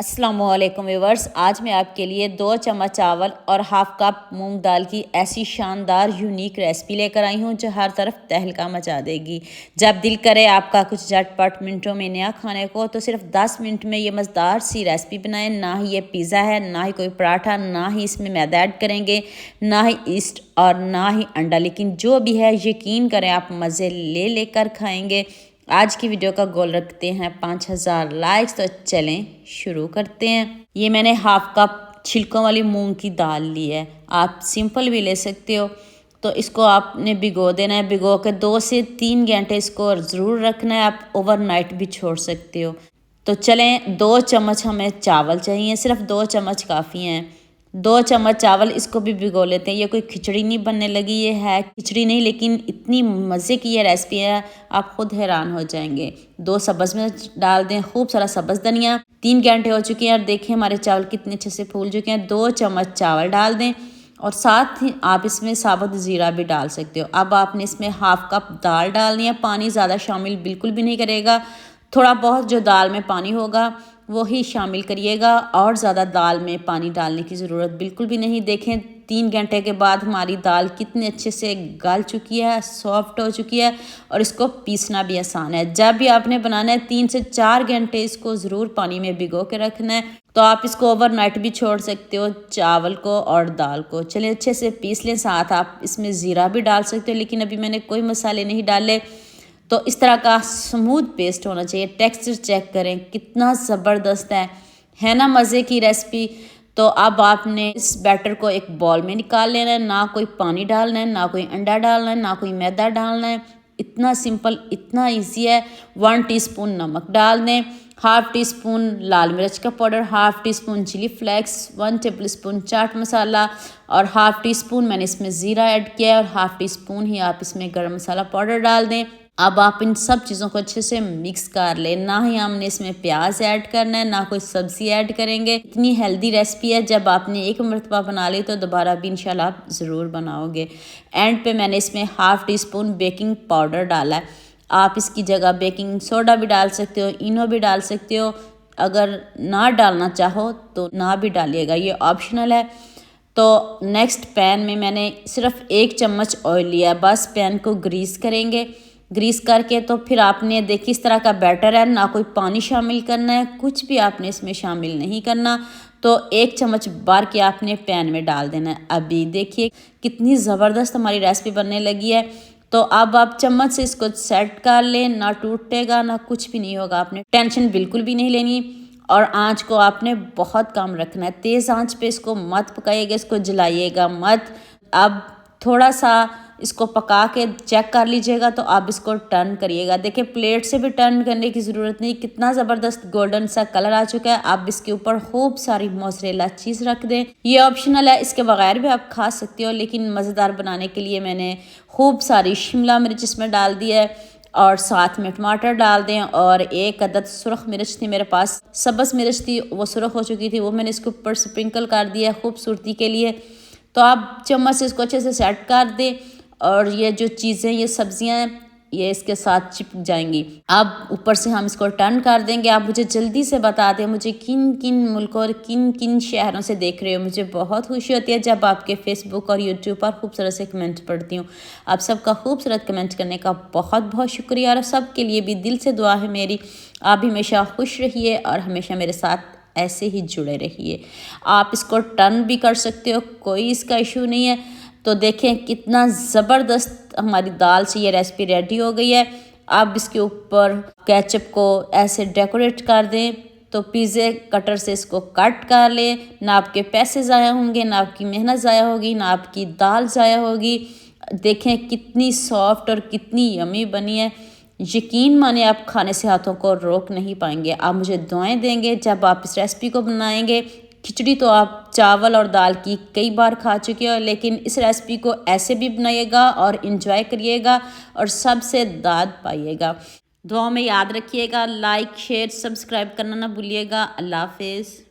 अस्सलामुअलैकुम व्यूवर्स, आज मैं आपके लिए 2 चम्मच चावल और हाफ कप मूंग दाल की ऐसी शानदार यूनिक रेसिपी लेकर आई हूँ जो हर तरफ तहलका मचा देगी। जब दिल करे आपका कुछ झटपट मिनटों में नया खाने को, तो सिर्फ 10 मिनट में ये मज़ेदार सी रेसिपी बनाएं। ना ही ये पिज़्ज़ा है, ना ही कोई पराठा, ना ही इसमें मैदा ऐड करेंगे, ना ही ईस्ट और ना ही अंडा, लेकिन जो भी है यकीन करें आप मज़े ले लेकर खाएँगे। आज की वीडियो का गोल रखते हैं 5000 लाइक्स। तो चलें शुरू करते हैं। ये मैंने हाफ कप छिलकों वाली मूंग की दाल ली है, आप सिंपल भी ले सकते हो। तो इसको आपने भिगो देना है, भिगो के 2 से 3 घंटे इसको ज़रूर रखना है। आप ओवरनाइट भी छोड़ सकते हो। तो चलें, 2 चम्मच हमें चावल चाहिए, सिर्फ 2 चम्मच काफ़ी हैं। 2 चम्मच चावल, इसको भी भिगो लेते हैं। ये कोई खिचड़ी नहीं बनने लगी, ये है खिचड़ी नहीं, लेकिन इतनी मज़े की ये रेसिपी है आप खुद हैरान हो जाएंगे। 2 सब्ज़ मिर्च डाल दें, खूब सारा सब्ज़ धनिया। 3 घंटे हो चुके हैं और देखें हमारे चावल कितने अच्छे से फूल चुके हैं। 2 चम्मच चावल डाल दें और साथ ही आप इसमें साबुत ज़ीरा भी डाल सकते हो। अब आपने इसमें हाफ कप दाल डालनी है, पानी ज़्यादा शामिल बिल्कुल भी नहीं करेगा। थोड़ा बहुत जो दाल में पानी होगा वो ही शामिल करिएगा, और ज़्यादा दाल में पानी डालने की ज़रूरत बिल्कुल भी नहीं। देखें 3 घंटे के बाद हमारी दाल कितने अच्छे से गल चुकी है, सॉफ्ट हो चुकी है, और इसको पीसना भी आसान है। जब भी आपने बनाना है 3 से 4 घंटे इसको ज़रूर पानी में भिगो के रखना है। तो आप इसको ओवरनाइट भी छोड़ सकते हो, चावल को और दाल को। चलिए अच्छे से पीस लें, साथ आप इसमें ज़ीरा भी डाल सकते हो, लेकिन अभी मैंने कोई मसाले नहीं डाले। तो इस तरह का स्मूथ पेस्ट होना चाहिए। टेक्सचर चेक करें कितना ज़बरदस्त है ना मज़े की रेसिपी। तो अब आपने इस बैटर को एक बॉल में निकाल लेना है। ना कोई पानी डालना है, ना कोई अंडा डालना है, ना कोई मैदा डालना है। इतना सिंपल, इतना इजी है। 1 टीस्पून नमक डाल दें, हाफ टी स्पून लाल मिर्च का powder, half teaspoon chilli flakes, 1 tablespoon chaat masala और हाफ टी स्पून मैंने इसमें ज़ीरा ऐड किया है, और हाफ टी स्पून ही आप इसमें गरम मसाला पाउडर डाल दें। अब आप इन सब चीज़ों को अच्छे से मिक्स कर लें। ना ही हमने इसमें प्याज ऐड करना है, ना कोई सब्ज़ी ऐड करेंगे। इतनी हेल्दी रेसिपी है, जब आपने एक मरतबा बना ली तो दोबारा भी इंशाल्लाह आप ज़रूर बनाओगे। एंड पे मैंने इसमें half tea spoon baking powder डाला है। आप इसकी जगह बेकिंग सोडा भी डाल सकते हो, इनो भी डाल सकते हो। अगर ना डालना चाहो तो ना भी डालिएगा, ये ऑप्शनल है। तो नेक्स्ट पैन में मैंने सिर्फ 1 चम्मच ऑयल लिया, बस पैन को ग्रीस करेंगे। ग्रीस करके तो फिर आपने देखिए इस तरह का बैटर है, ना कोई पानी शामिल करना है, कुछ भी आपने इसमें शामिल नहीं करना। तो 1 चम्मच भर के आपने पैन में डाल देना है। अभी देखिए कितनी ज़बरदस्त हमारी रेसिपी बनने लगी है। तो अब आप चम्मच से इसको सेट कर लें, ना टूटेगा ना कुछ भी नहीं होगा। आपने टेंशन बिल्कुल भी नहीं लेनी, और आँच को आपने बहुत कम रखना है। तेज़ आँच पे इसको मत पकाइएगा, इसको जलाइएगा मत। अब थोड़ा सा इसको पका के चेक कर लीजिएगा, तो आप इसको टर्न करिएगा। देखिए प्लेट से भी टर्न करने की ज़रूरत नहीं, कितना ज़बरदस्त गोल्डन सा कलर आ चुका है। आप इसके ऊपर खूब सारी मोज़रेला चीज़ रख दें, ये ऑप्शनल है, इसके बगैर भी आप खा सकते हो, लेकिन मज़ेदार बनाने के लिए मैंने खूब सारी शिमला मिर्च इसमें डाल दी है, और साथ में टमाटर डाल दें। और 1 अदद सुरख मिर्च थी मेरे पास, सब्ज़ मिर्च थी, वो सुरख हो चुकी थी, वो मैंने इसके ऊपर स्प्रिंकल कर दिया खूबसूरती के लिए। तो आप चम्मच से इसको अच्छे से सेट कर दें, और ये जो चीज़ें, ये सब्जियां हैं, ये इसके साथ चिपक जाएंगी। अब ऊपर से हम इसको टर्न कर देंगे। आप मुझे जल्दी से बता दें मुझे किन किन मुल्कों और किन किन शहरों से देख रहे हो। मुझे बहुत खुशी होती है जब आपके फेसबुक और यूट्यूब पर खूबसूरत से कमेंट पढ़ती हूँ। आप सबका खूबसूरत कमेंट करने का बहुत बहुत शुक्रिया, और सबके लिए भी दिल से दुआ है मेरी। आप हमेशा खुश रहिए और हमेशा मेरे साथ ऐसे ही जुड़े रहिए। आप इसको टर्न भी कर सकते हो, कोई इसका इशू नहीं है। तो देखें कितना ज़बरदस्त हमारी दाल से ये रेसिपी रेडी हो गई है। अब इसके ऊपर केचप को ऐसे डेकोरेट कर दें, तो पिज़्ज़े कटर से इसको कट कर लें। ना आपके पैसे ज़ाया होंगे, ना आपकी मेहनत ज़ाया होगी, ना आपकी दाल ज़ाया होगी। देखें कितनी सॉफ्ट और कितनी यमी बनी है। यकीन माने आप खाने से हाथों को रोक नहीं पाएंगे। आप मुझे दुआएं देंगे जब आप इस रेसिपी को बनाएंगे। खिचड़ी तो आप चावल और दाल की कई बार खा चुके हो, लेकिन इस रेसिपी को ऐसे भी बनाइएगा और इन्जॉय करिएगा, और सबसे दाद पाइएगा। दुआ में याद रखिएगा। लाइक शेयर सब्सक्राइब करना ना भूलिएगा। अल्लाह हाफिज़।